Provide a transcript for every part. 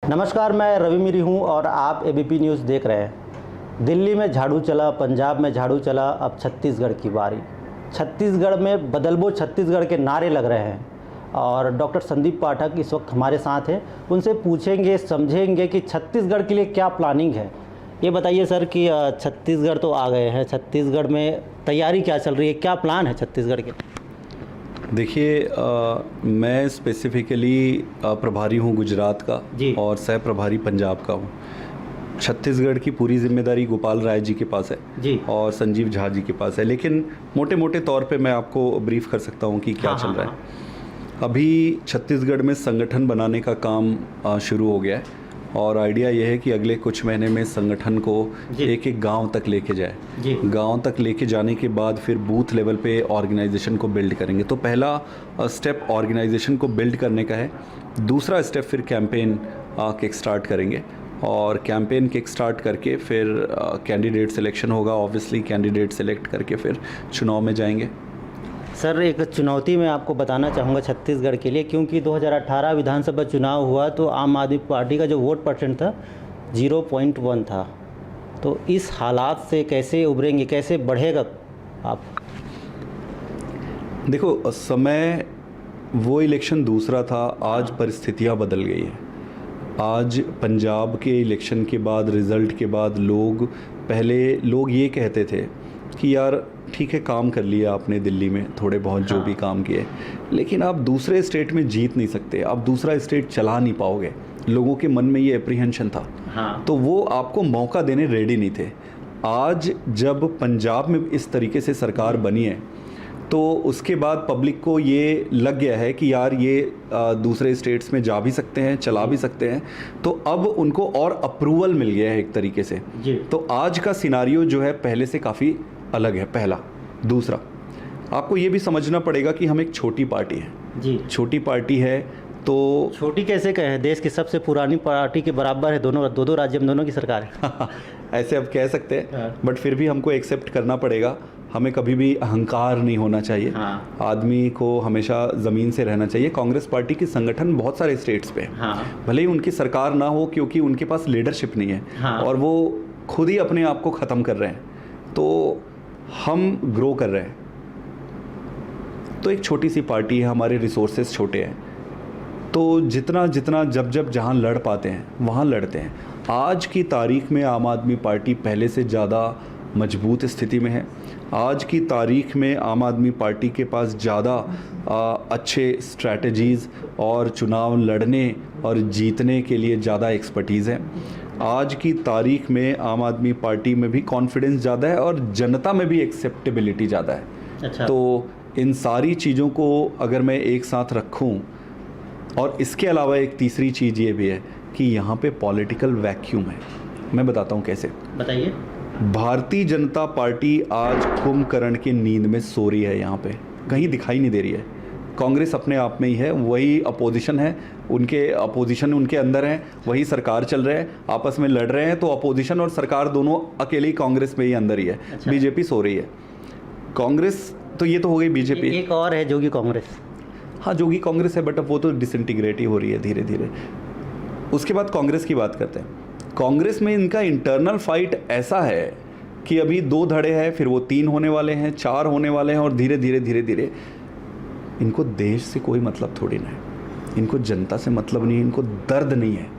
नमस्कार, मैं रवि मिरी हूँ और आप एबीपी न्यूज़ देख रहे हैं। दिल्ली में झाड़ू चला, पंजाब में झाड़ू चला, अब छत्तीसगढ़ की बारी। छत्तीसगढ़ में बदलबो छत्तीसगढ़ के नारे लग रहे हैं और डॉक्टर संदीप पाठक इस वक्त हमारे साथ हैं। उनसे पूछेंगे, समझेंगे कि छत्तीसगढ़ के लिए क्या प्लानिंग है। ये बताइए सर कि छत्तीसगढ़ तो आ गए हैं, छत्तीसगढ़ में तैयारी क्या चल रही है, क्या प्लान है छत्तीसगढ़ के? देखिए, मैं स्पेसिफिकली प्रभारी हूँ गुजरात का और सह प्रभारी पंजाब का हूँ। छत्तीसगढ़ की पूरी जिम्मेदारी गोपाल राय जी के पास है जी और संजीव झा जी के पास है, लेकिन मोटे मोटे तौर पे मैं आपको ब्रीफ कर सकता हूँ कि क्या चल रहा है। अभी छत्तीसगढ़ में संगठन बनाने का काम शुरू हो गया है और आइडिया यह है कि अगले कुछ महीने में संगठन को एक एक गांव तक लेके जाए। गांव तक लेके जाने के बाद फिर बूथ लेवल पे ऑर्गेनाइजेशन को बिल्ड करेंगे। तो पहला स्टेप ऑर्गेनाइजेशन को बिल्ड करने का है। दूसरा स्टेप फिर कैंपेन किक स्टार्ट करेंगे और कैंपेन किक स्टार्ट करके फिर कैंडिडेट सिलेक्शन होगा। ऑब्वियसली कैंडिडेट सेलेक्ट करके फिर चुनाव में जाएंगे। सर, एक चुनौती मैं आपको बताना चाहूँगा छत्तीसगढ़ के लिए, क्योंकि 2018 विधानसभा चुनाव हुआ तो आम आदमी पार्टी का जो वोट परसेंट था 0.1 था। तो इस हालात से कैसे उभरेंगे, कैसे बढ़ेगा आप? देखो, समय वो इलेक्शन दूसरा था, आज परिस्थितियाँ बदल गई है। आज पंजाब के इलेक्शन के बाद, रिज़ल्ट के बाद पहले लोग ये कहते थे कि यार ठीक है, काम कर लिया आपने दिल्ली में थोड़े बहुत जो भी काम किए, लेकिन आप दूसरे स्टेट में जीत नहीं सकते, आप दूसरा स्टेट चला नहीं पाओगे। लोगों के मन में ये एप्रीहेंशन था। तो वो आपको मौका देने रेडी नहीं थे। आज जब पंजाब में इस तरीके से सरकार बनी है तो उसके बाद पब्लिक को ये लग गया है कि यार ये दूसरे स्टेट्स में जा भी सकते हैं, चला भी सकते हैं। तो अब उनको और अप्रूवल मिल गया है एक तरीके से। तो आज का सिनारियो जो है पहले से काफ़ी अलग है, पहला। दूसरा, आपको ये भी समझना पड़ेगा कि हम एक छोटी पार्टी है जी। छोटी पार्टी है तो छोटी कैसे कहें, देश की सबसे पुरानी पार्टी के बराबर है। दो राज्य में दोनों की सरकार है। ऐसे अब कह सकते हैं, बट फिर भी हमको एक्सेप्ट करना पड़ेगा। हमें कभी भी अहंकार नहीं होना चाहिए। आदमी को हमेशा ज़मीन से रहना चाहिए। कांग्रेस पार्टी की संगठन बहुत सारे स्टेट्स पे भले ही उनकी सरकार ना हो, क्योंकि उनके पास लीडरशिप नहीं है और वो खुद ही अपने आप को ख़त्म कर रहे हैं। तो हम ग्रो कर रहे हैं। तो एक छोटी सी पार्टी है, हमारे रिसोर्सेज छोटे हैं, तो जितना जब जहाँ लड़ पाते हैं वहाँ लड़ते हैं। आज की तारीख में आम आदमी पार्टी पहले से ज़्यादा मजबूत स्थिति में है। आज की तारीख में आम आदमी पार्टी के पास ज़्यादा अच्छे स्ट्रैटेजीज़ और चुनाव लड़ने और जीतने के लिए ज़्यादा एक्सपर्टीज़ है। आज की तारीख में आम आदमी पार्टी में भी कॉन्फिडेंस ज़्यादा है और जनता में भी एक्सेप्टेबिलिटी ज़्यादा है। अच्छा। तो इन सारी चीज़ों को अगर मैं एक साथ रखूं, और इसके अलावा एक तीसरी चीज़ ये भी है कि यहाँ पे पॉलिटिकल वैक्यूम है। मैं बताता हूँ कैसे। बताइए। भारतीय जनता पार्टी आज कुंभकर्ण की नींद में सो रही है। यहाँ पे कहीं दिखाई नहीं दे रही है। कांग्रेस अपने आप में ही है, वही अपोजिशन है, उनके अपोजिशन उनके अंदर है, वही सरकार चल रहे हैं, आपस में लड़ रहे हैं। तो अपोजिशन और सरकार दोनों अकेली कांग्रेस में ही अंदर ही है। अच्छा। बीजेपी सो रही है। कांग्रेस तो ये तो हो गई बीजेपी। एक और है जोगी कांग्रेस। हाँ, जोगी कांग्रेस है, बट अब वो तो डिसइंटीग्रेट ही हो रही है धीरे धीरे। उसके बाद कांग्रेस की बात करते हैं। कांग्रेस में इनका इंटरनल फाइट ऐसा है कि अभी 2 धड़े हैं, फिर वो 3 होने वाले हैं, 4 होने वाले हैं और धीरे धीरे इनको देश से कोई मतलब थोड़ी ना है। इनको जनता से मतलब नहीं है, इनको दर्द नहीं है।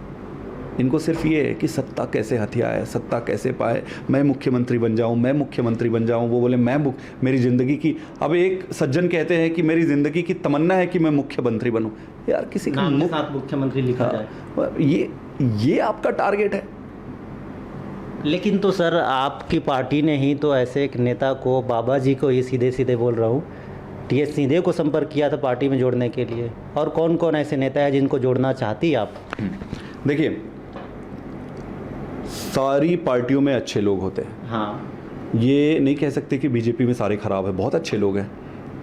इनको सिर्फ ये है कि सत्ता कैसे हथियाए, सत्ता कैसे पाए, मैं मुख्यमंत्री बन जाऊं, मैं मुख्यमंत्री बन जाऊं। वो बोले मेरी ज़िंदगी की, अब एक सज्जन कहते हैं कि मेरी ज़िंदगी की तमन्ना है कि मैं मुख्यमंत्री बनूं। यार किसी का मुख्यमंत्री लिखा जाए, ये आपका टारगेट है। लेकिन तो सर, आपकी पार्टी ने ही तो ऐसे एक नेता को, बाबा जी को ही सीधे बोल रहा हूँ, टीएस सिंहदेव को संपर्क किया था पार्टी में जोड़ने के लिए। और कौन कौन ऐसे नेता है जिनको जोड़ना चाहती आप? देखिए, सारी पार्टियों में अच्छे लोग होते हैं। हाँ, ये नहीं कह सकते कि बीजेपी में सारे खराब है, बहुत अच्छे लोग हैं।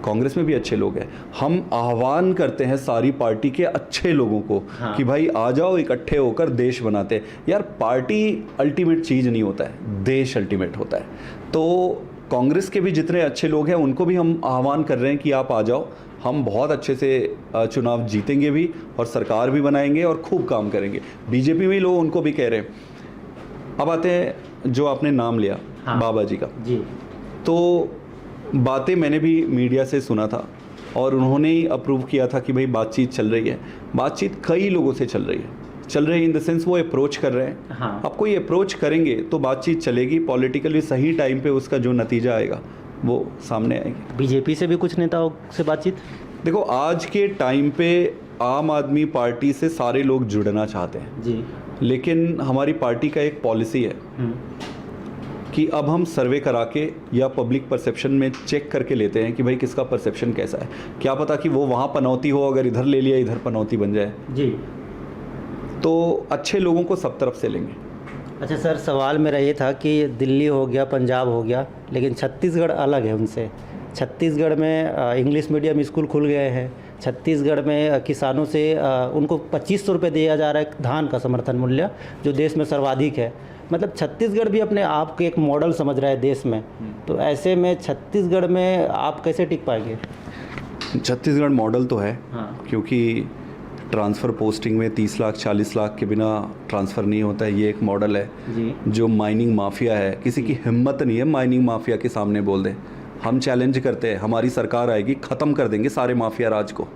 कांग्रेस में भी अच्छे लोग हैं। हम आह्वान करते हैं सारी पार्टी के अच्छे लोगों को कि भाई आ जाओ, इकट्ठे होकर देश बनाते हैं। यार पार्टी अल्टीमेट चीज़ नहीं होता है, देश अल्टीमेट होता है। तो कांग्रेस के भी जितने अच्छे लोग हैं उनको भी हम आह्वान कर रहे हैं कि आप आ जाओ, हम बहुत अच्छे से चुनाव जीतेंगे भी और सरकार भी बनाएंगे और खूब काम करेंगे। बीजेपी में लोग उनको भी कह रहे हैं। अब आते हैं जो आपने नाम लिया, हाँ, बाबा जी का जी, तो बातें मैंने भी मीडिया से सुना था और उन्होंने ही अप्रूव किया था कि भाई बातचीत चल रही है। बातचीत कई लोगों से चल रही है इन द सेंस वो अप्रोच कर रहे हैं। हाँ। आप कोई अप्रोच करेंगे तो बातचीत चलेगी, पॉलिटिकली सही टाइम पे उसका जो नतीजा आएगा वो सामने आएगी। बीजेपी से भी कुछ नेताओं से बातचीत? देखो, आज के टाइम पे आम आदमी पार्टी से सारे लोग जुड़ना चाहते हैं जी, लेकिन हमारी पार्टी का एक पॉलिसी है कि अब हम सर्वे करा के या पब्लिक परसेप्शन में चेक करके लेते हैं कि भाई किसका परसेप्शन कैसा है। क्या पता कि वो वहाँ पनौती हो, अगर इधर ले लिया इधर पनौती बन जाए जी, तो अच्छे लोगों को सब तरफ से लेंगे। अच्छा सर, सवाल मेरा ये था कि दिल्ली हो गया, पंजाब हो गया, लेकिन छत्तीसगढ़ अलग है उनसे। छत्तीसगढ़ में इंग्लिश मीडियम स्कूल खुल गए हैं। छत्तीसगढ़ में किसानों से उनको 2500 रुपये दिया जा रहा है धान का समर्थन मूल्य, जो देश में सर्वाधिक है। मतलब छत्तीसगढ़ भी अपने आप को एक मॉडल समझ रहा है देश में। तो ऐसे में छत्तीसगढ़ में आप कैसे टिक पाएंगे? छत्तीसगढ़ मॉडल तो है, हाँ, क्योंकि ट्रांसफ़र पोस्टिंग में 30 लाख 40 लाख के बिना ट्रांसफ़र नहीं होता है। ये एक मॉडल है जी। जो माइनिंग माफिया है, किसी की हिम्मत नहीं है माइनिंग माफिया के सामने बोल दे। हम चैलेंज करते हैं, हमारी सरकार आएगी, ख़त्म कर देंगे सारे माफिया राज को।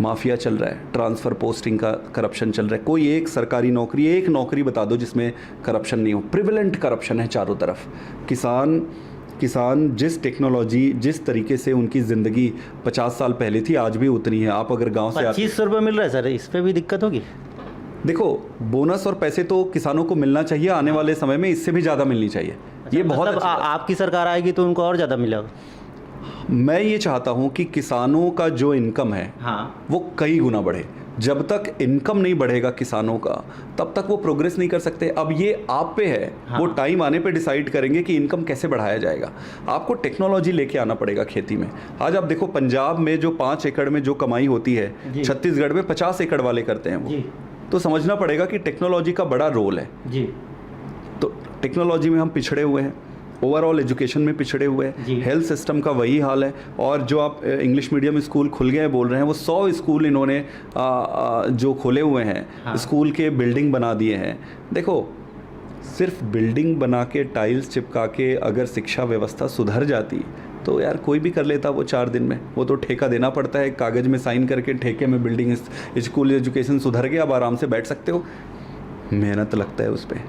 माफिया चल रहा है, ट्रांसफ़र पोस्टिंग का करप्शन चल रहा है। कोई एक सरकारी नौकरी, एक नौकरी बता दो जिसमें करप्शन नहीं हो। प्रिवेलेंट करप्शन है चारों तरफ। किसान जिस टेक्नोलॉजी, जिस तरीके से उनकी ज़िंदगी 50 साल पहले थी, आज भी उतनी है। आप अगर गांव से 2500 रुपये मिल रहा है सर, इस पर भी दिक्कत होगी? देखो, बोनस और पैसे तो किसानों को मिलना चाहिए, आने वाले समय में इससे भी ज़्यादा मिलनी चाहिए। ये बहुत मतलब आपकी सरकार आएगी तो उनको और ज़्यादा मिलेगा? मैं ये चाहता हूँ कि किसानों का जो इनकम है, हाँ, वो कई गुना बढ़े। जब तक इनकम नहीं बढ़ेगा किसानों का, तब तक वो प्रोग्रेस नहीं कर सकते। अब ये आप पे है, हाँ, वो टाइम आने पे डिसाइड करेंगे कि इनकम कैसे बढ़ाया जाएगा। आपको टेक्नोलॉजी लेके आना पड़ेगा खेती में। आज आप देखो, पंजाब में जो 5 एकड़ में जो कमाई होती है, छत्तीसगढ़ में 50 एकड़ वाले करते हैं वो। तो समझना पड़ेगा कि टेक्नोलॉजी का बड़ा रोल है जी। तो टेक्नोलॉजी में हम पिछड़े हुए हैं, ओवरऑल एजुकेशन में पिछड़े हुए हैं, हेल्थ सिस्टम का वही हाल है। और जो आप इंग्लिश मीडियम स्कूल खुल गए बोल रहे हैं, वो 100 स्कूल इन्होंने जो खोले हुए हैं, हाँ, स्कूल के बिल्डिंग बना दिए हैं। देखो, सिर्फ बिल्डिंग बना के, टाइल्स चिपका के अगर शिक्षा व्यवस्था सुधर जाती तो यार कोई भी कर लेता वो 4 दिन में। वो तो ठेका देना पड़ता है, कागज़ में साइन करके ठेके में बिल्डिंग, स्कूल एजुकेशन सुधर गया, अब आराम से बैठ सकते हो। मेहनत लगता है उस पर,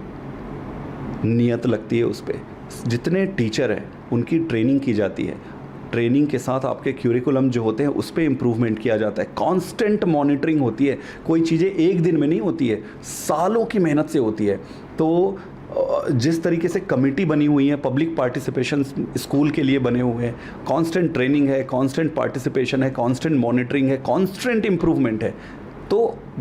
नियत लगती है उस पर। जितने टीचर हैं उनकी ट्रेनिंग की जाती है, ट्रेनिंग के साथ आपके क्यूरिकुलम जो होते हैं उस पर इम्प्रूवमेंट किया जाता है। कांस्टेंट मॉनिटरिंग होती है। कोई चीज़ें एक दिन में नहीं होती है, सालों की मेहनत से होती है। तो जिस तरीके से कमेटी बनी हुई है, पब्लिक पार्टिसिपेशन स्कूल के लिए बने हुए हैं, कांस्टेंट ट्रेनिंग है, कांस्टेंट पार्टिसिपेशन है, कांस्टेंट मॉनिटरिंग है, कांस्टेंट इम्प्रूवमेंट है, तो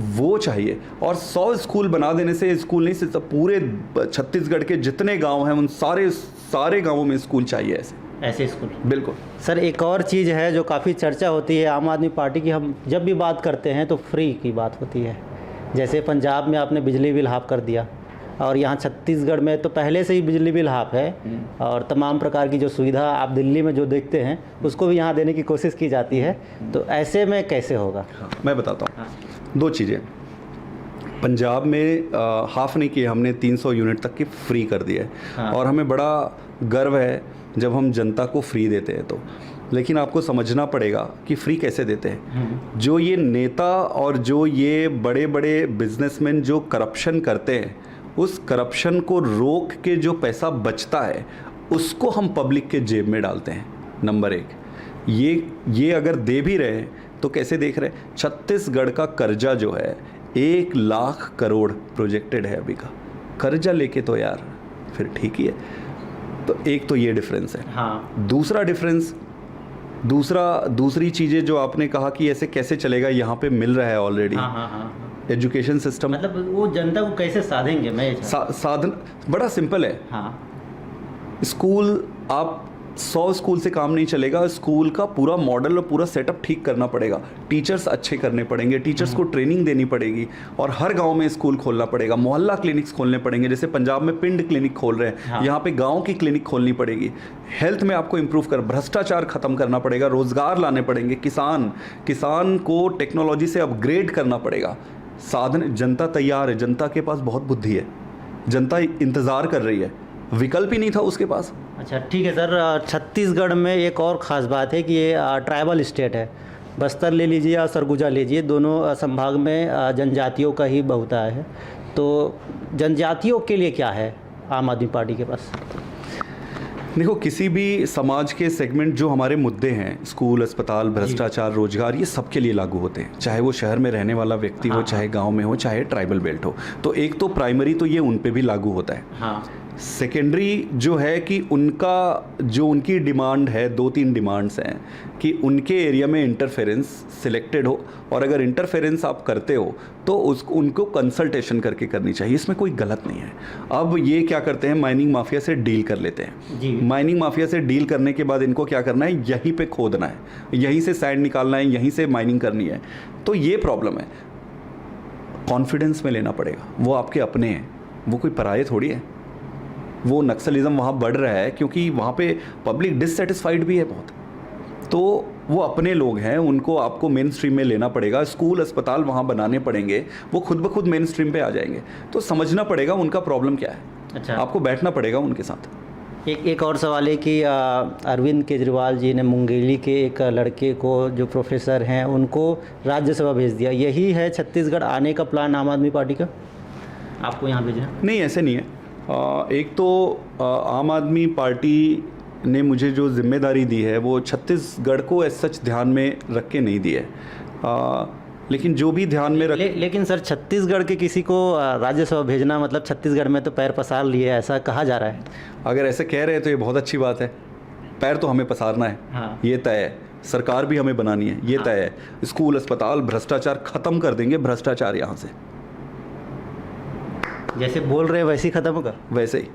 वो चाहिए। और 100 स्कूल बना देने से स्कूल नहीं, सिर्फ पूरे छत्तीसगढ़ के जितने गांव हैं उन सारे गांवों में स्कूल चाहिए ऐसे स्कूल। बिल्कुल सर, एक और चीज़ है जो काफ़ी चर्चा होती है आम आदमी पार्टी की, हम जब भी बात करते हैं तो फ्री की बात होती है। जैसे पंजाब में आपने बिजली बिल हाफ कर दिया, और यहाँ छत्तीसगढ़ में तो पहले से ही बिजली बिल हाफ है, और तमाम प्रकार की जो सुविधा आप दिल्ली में जो देखते हैं उसको भी यहाँ देने की कोशिश की जाती है। तो ऐसे में कैसे होगा? हाँ, मैं बताता हूँ। हाँ। 2 चीज़ें। पंजाब में हाफ नहीं किए हमने, 300 यूनिट तक की फ्री कर दिया है। हाँ। और हमें बड़ा गर्व है जब हम जनता को फ्री देते हैं तो। लेकिन आपको समझना पड़ेगा कि फ्री कैसे देते हैं। जो ये नेता और जो ये बड़े बड़े बिजनेसमैन जो करप्शन करते हैं, उस करप्शन को रोक के जो पैसा बचता है उसको हम पब्लिक के जेब में डालते हैं। नंबर 1, ये अगर दे भी रहे हैं तो कैसे देख रहे हैं? छत्तीसगढ़ का कर्जा जो है 1 लाख करोड़ प्रोजेक्टेड है अभी का। कर्जा लेके तो यार फिर ठीक ही है। तो एक तो ये डिफरेंस है। हाँ। दूसरा डिफरेंस, दूसरी चीज़ें जो आपने कहा कि ऐसे कैसे चलेगा, यहाँ पे मिल रहा है ऑलरेडी। हाँ। एजुकेशन सिस्टम, मतलब वो जनता को कैसे साधेंगे? मैं साधन बड़ा सिंपल है। हाँ। स्कूल आप 100 स्कूल से काम नहीं चलेगा, स्कूल का पूरा मॉडल और पूरा सेटअप ठीक करना पड़ेगा, टीचर्स अच्छे करने पड़ेंगे, टीचर्स को ट्रेनिंग देनी पड़ेगी और हर गांव में स्कूल खोलना पड़ेगा, मोहल्ला क्लिनिक्स खोलने पड़ेंगे, जैसे पंजाब में पिंड क्लिनिक खोल रहे हैं, यहाँ पे गाँव की क्लिनिक खोलनी पड़ेगी। हेल्थ में आपको इम्प्रूव कर, भ्रष्टाचार खत्म करना पड़ेगा, रोजगार लाने पड़ेंगे, किसान को टेक्नोलॉजी से अपग्रेड करना पड़ेगा। साधन, जनता तैयार है, जनता के पास बहुत बुद्धि है, जनता इंतज़ार कर रही है, विकल्प ही नहीं था उसके पास। अच्छा ठीक है सर, छत्तीसगढ़ में एक और ख़ास बात है कि ये ट्राइबल स्टेट है। बस्तर ले लीजिए या सरगुजा लीजिए, दोनों संभाग में जनजातियों का ही बहुतायत है। तो जनजातियों के लिए क्या है आम आदमी पार्टी के पास? देखो, किसी भी समाज के सेगमेंट जो हमारे मुद्दे हैं, स्कूल, अस्पताल, भ्रष्टाचार, रोजगार, ये सबके लिए लागू होते हैं, चाहे वो शहर में रहने वाला व्यक्ति हो, चाहे गांव में हो, चाहे ट्राइबल बेल्ट हो। तो एक तो प्राइमरी तो ये उन पे भी लागू होता है। सेकेंडरी जो है कि उनकी डिमांड है, 2-3 डिमांड्स हैं कि उनके एरिया में इंटरफेरेंस सिलेक्टेड हो, और अगर इंटरफेरेंस आप करते हो तो उनको कंसल्टेशन करके करनी चाहिए, इसमें कोई गलत नहीं है। अब ये क्या करते हैं, माइनिंग माफिया से डील कर लेते हैं। माइनिंग माफिया से डील करने के बाद इनको क्या करना है, यहीं पे खोदना है, यहीं से सैंड निकालना है, यहीं से माइनिंग करनी है। तो ये प्रॉब्लम है, कॉन्फिडेंस में लेना पड़ेगा। वो आपके अपने हैं, वो कोई पराये थोड़ी है। वो नक्सलिज्म वहाँ बढ़ रहा है क्योंकि वहाँ पे पब्लिक डिससेटिस्फाइड भी है बहुत, तो वो अपने लोग हैं, उनको आपको मेन स्ट्रीम में लेना पड़ेगा। स्कूल, अस्पताल वहाँ बनाने पड़ेंगे, वो खुद ब खुद मेन स्ट्रीम पे आ जाएंगे। तो समझना पड़ेगा उनका प्रॉब्लम क्या है। अच्छा, आपको बैठना पड़ेगा उनके साथ। एक और सवाल है कि अरविंद केजरीवाल जी ने मुंगेली के एक लड़के को, जो प्रोफेसर हैं, उनको राज्यसभा भेज दिया। यही है छत्तीसगढ़ आने का प्लान आम आदमी पार्टी का, आपको यहाँ भेजना? नहीं, ऐसे नहीं है। एक तो आम आदमी पार्टी ने मुझे जो जिम्मेदारी दी है वो छत्तीसगढ़ को एज सच ध्यान में रख के नहीं दी है, लेकिन जो भी ध्यान में रख लेकिन सर, छत्तीसगढ़ के किसी को राज्यसभा भेजना मतलब छत्तीसगढ़ में तो पैर पसार लिए, ऐसा कहा जा रहा है। अगर ऐसे कह रहे हैं तो ये बहुत अच्छी बात है। पैर तो हमें पसारना है, ये तय है। सरकार भी हमें बनानी है, ये तय है। स्कूल, अस्पताल, भ्रष्टाचार खत्म कर देंगे, भ्रष्टाचार यहाँ से। जैसे बोल रहे हैं वैसे ही ख़त्म होगा? वैसे ही।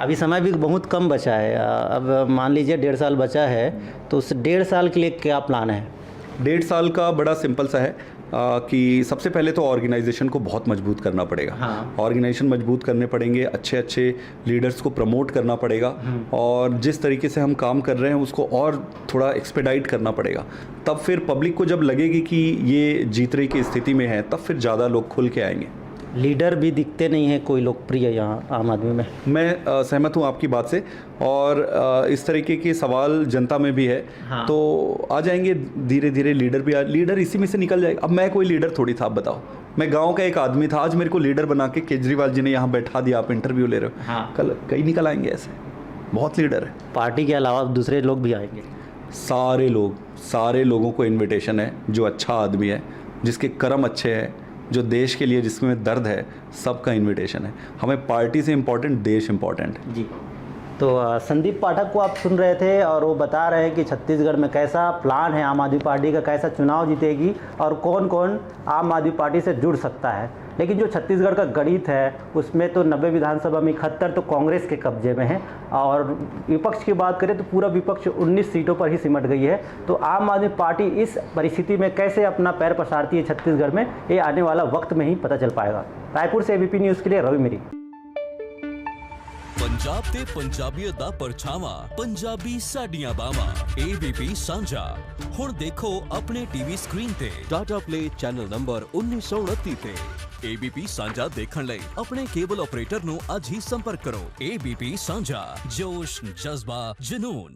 अभी समय भी बहुत कम बचा है, अब मान लीजिए 1.5 साल बचा है, तो उस 1.5 साल के लिए क्या प्लान है? 1.5 साल का बड़ा सिंपल सा है कि सबसे पहले तो ऑर्गेनाइजेशन को बहुत मजबूत करना पड़ेगा। ऑर्गेनाइजेशन मजबूत करने पड़ेंगे, अच्छे लीडर्स को प्रमोट करना पड़ेगा, और जिस तरीके से हम काम कर रहे हैं उसको और थोड़ा एक्सपेडाइट करना पड़ेगा। तब फिर पब्लिक को जब लगेगी कि ये जीतने की स्थिति में है, तब फिर ज़्यादा लोग खुल के आएंगे। लीडर भी दिखते नहीं है कोई लोकप्रिय यहाँ आम आदमी में। मैं सहमत हूँ आपकी बात से, और इस तरीके के सवाल जनता में भी है। तो आ जाएंगे धीरे धीरे लीडर भी, लीडर इसी में से निकल जाएगा। अब मैं कोई लीडर थोड़ी था, आप बताओ। मैं गांव का एक आदमी था, आज मेरे को लीडर बना के केजरीवाल जी ने यहाँ बैठा दिया, आप इंटरव्यू ले रहे हो। कल कई निकल आएंगे ऐसे, बहुत लीडर है। पार्टी के अलावा दूसरे लोग भी आएंगे, सारे लोगों को इन्विटेशन है। जो अच्छा आदमी है, जिसके कर्म अच्छे हैं, जो देश के लिए जिसमें दर्द है, सबका इनविटेशन है। हमें पार्टी से इम्पोर्टेंट देश इम्पोर्टेंट है जी। तो संदीप पाठक को आप सुन रहे थे, और वो बता रहे हैं कि छत्तीसगढ़ में कैसा प्लान है आम आदमी पार्टी का, कैसा चुनाव जीतेगी और कौन कौन आम आदमी पार्टी से जुड़ सकता है। लेकिन जो छत्तीसगढ़ का गणित है उसमें तो 90 विधानसभा में 71 तो कांग्रेस के कब्जे में है, और विपक्ष की बात करें तो पूरा विपक्ष 19 सीटों पर ही सिमट गई है। तो आम आदमी पार्टी इस परिस्थिति में कैसे अपना पैर पसारती है छत्तीसगढ़ में, ये आने वाला वक्त में ही पता चल पाएगा। रायपुर से एबीपी न्यूज़ के लिए रवि मेरी। पंजाब ते पंजाबीयत दा परछावा, पंजाबी साडियां बावां, एबीपी सांझा। हुण देखो अपने टीवी स्क्रीन ते टाटा प्ले चैनल नंबर 1929 ते। एबीपी सांझा देखण लई अपने केबल ऑपरेटर नु अज ही संपर्क करो। एबीपी सांझा, जोश, जज्बा, जुनून।